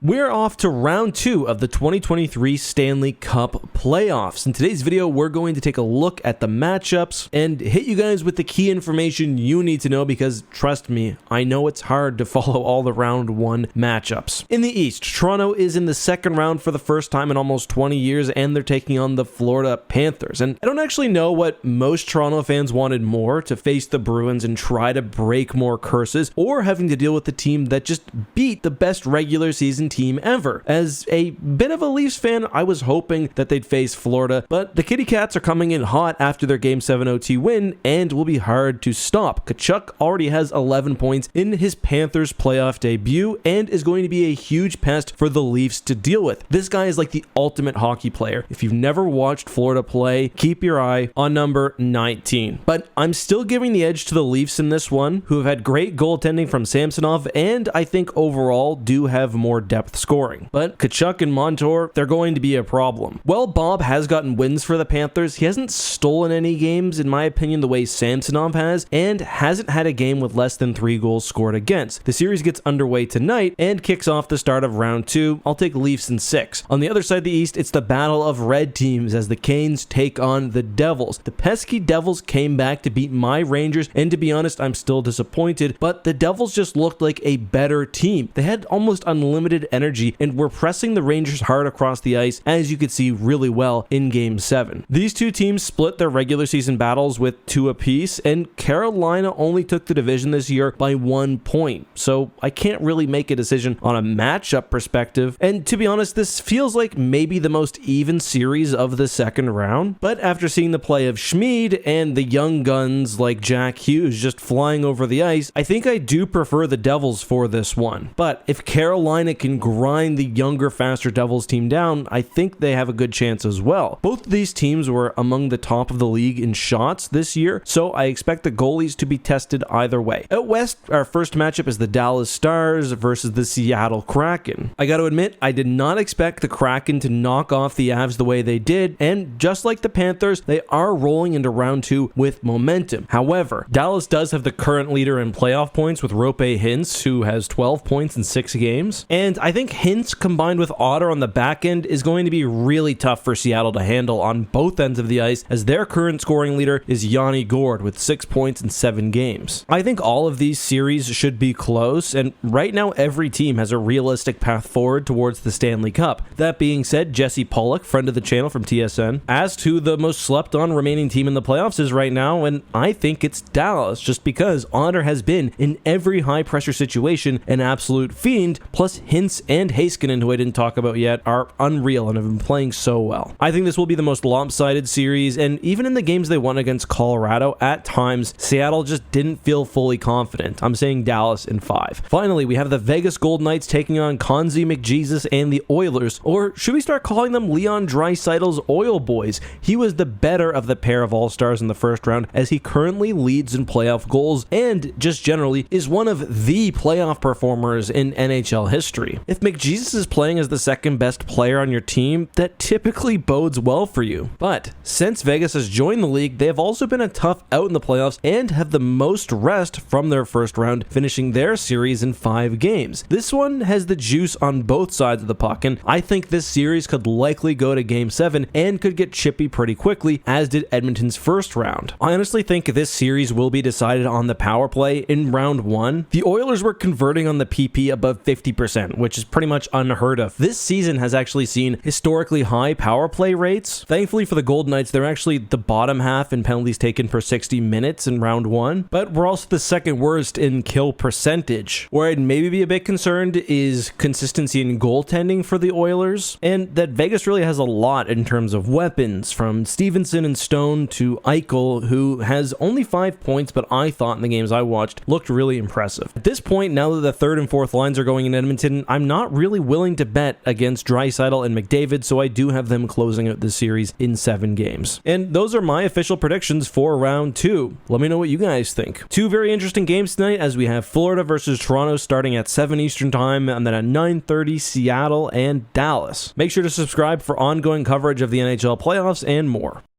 We're off to round 2 of the 2023 Stanley Cup playoffs. In today's video, we're going to take a look at the matchups and hit you guys with the key information you need to know because, trust me, I know it's hard to follow all the round 1 matchups. In the East, Toronto is in the second round for the first time in almost 20 years, and they're taking on the Florida Panthers. And I don't actually know what most Toronto fans wanted more, to face the Bruins and try to break more curses, or having to deal with the team that just beat the best regular season team ever. As a bit of a Leafs fan, I was hoping that they'd face Florida, but the Kitty Cats are coming in hot after their Game 7 OT win and will be hard to stop. Tkachuk already has 11 points in his Panthers playoff debut and is going to be a huge pest for the Leafs to deal with. This guy is like the ultimate hockey player. If you've never watched Florida play, keep your eye on number 19. But I'm still giving the edge to the Leafs in this one, who have had great goaltending from Samsonov and I think overall do have more depth scoring. But Tkachuk and Montour, they're going to be a problem. Well, Bob has gotten wins for the Panthers. He hasn't stolen any games, in my opinion, the way Samsonov has, and hasn't had a game with less than 3 goals scored against. The series gets underway tonight and kicks off the start of round 2. I'll take Leafs in 6. On the other side of the East, it's the battle of red teams as the Canes take on the Devils. The pesky Devils came back to beat my Rangers, and to be honest, I'm still disappointed, but the Devils just looked like a better team. They had almost unlimited energy and were pressing the Rangers hard across the ice, as you could see really well in Game 7. These two teams split their regular season battles with 2 apiece, and Carolina only took the division this year by 1 point, so I can't really make a decision on a matchup perspective, and to be honest, this feels like maybe the most even series of the second round. But after seeing the play of Schmid and the young guns like Jack Hughes just flying over the ice, I think I do prefer the Devils for this one. But if Carolina can grind the younger, faster Devils team down, I think they have a good chance as well. Both of these teams were among the top of the league in shots this year, so I expect the goalies to be tested either way. Out west, our first matchup is the Dallas Stars versus the Seattle Kraken. I gotta admit, I did not expect the Kraken to knock off the Avs the way they did, and just like the Panthers, they are rolling into round 2 with momentum. However, Dallas does have the current leader in playoff points with Rope Hintz, who has 12 points in 6 games, and I think Hintz combined with Otter on the back end is going to be really tough for Seattle to handle on both ends of the ice, as their current scoring leader is Yanni Gourde with 6 points in 7 games. I think all of these series should be close, and right now every team has a realistic path forward towards the Stanley Cup. That being said, Jesse Pollock, friend of the channel from TSN, asked who the most slept on remaining team in the playoffs is right now, and I think it's Dallas, just because Otter has been in every high pressure situation an absolute fiend, plus Hintz and Heiskanen, who I didn't talk about yet, are unreal and have been playing so well. I think this will be the most lopsided series, and even in the games they won against Colorado, at times, Seattle just didn't feel fully confident. I'm saying Dallas in 5. Finally, we have the Vegas Golden Knights taking on Konzi McJesus and the Oilers, or should we start calling them Leon Draisaitl's Oil Boys? He was the better of the pair of All-Stars in the first round, as he currently leads in playoff goals and just generally is one of the playoff performers in NHL history. If McJesus is playing as the second best player on your team, that typically bodes well for you. But since Vegas has joined the league, they have also been a tough out in the playoffs and have the most rest from their first round, finishing their series in 5 games. This one has the juice on both sides of the puck, and I think this series could likely go to Game 7 and could get chippy pretty quickly, as did Edmonton's first round. I honestly think this series will be decided on the power play in round 1. The Oilers were converting on the PP above 50%, which is pretty much unheard of. This season has actually seen historically high power play rates. Thankfully for the Golden Knights, they're actually the bottom half in penalties taken per 60 minutes in round 1, but we're also the second worst in kill percentage. Where I'd maybe be a bit concerned is consistency in goaltending for the Oilers, and that Vegas really has a lot in terms of weapons, from Stevenson and Stone to Eichel, who has only 5 points, but I thought in the games I watched looked really impressive. At this point, now that the third and fourth lines are going in Edmonton, I'm not really willing to bet against Draisaitl and McDavid, so I do have them closing out the series in 7 games. And those are my official predictions for round 2. Let me know what you guys think. 2 very interesting games tonight, as we have Florida versus Toronto starting at 7 Eastern time, and then at 9:30 Seattle and Dallas. Make sure to subscribe for ongoing coverage of the NHL playoffs and more.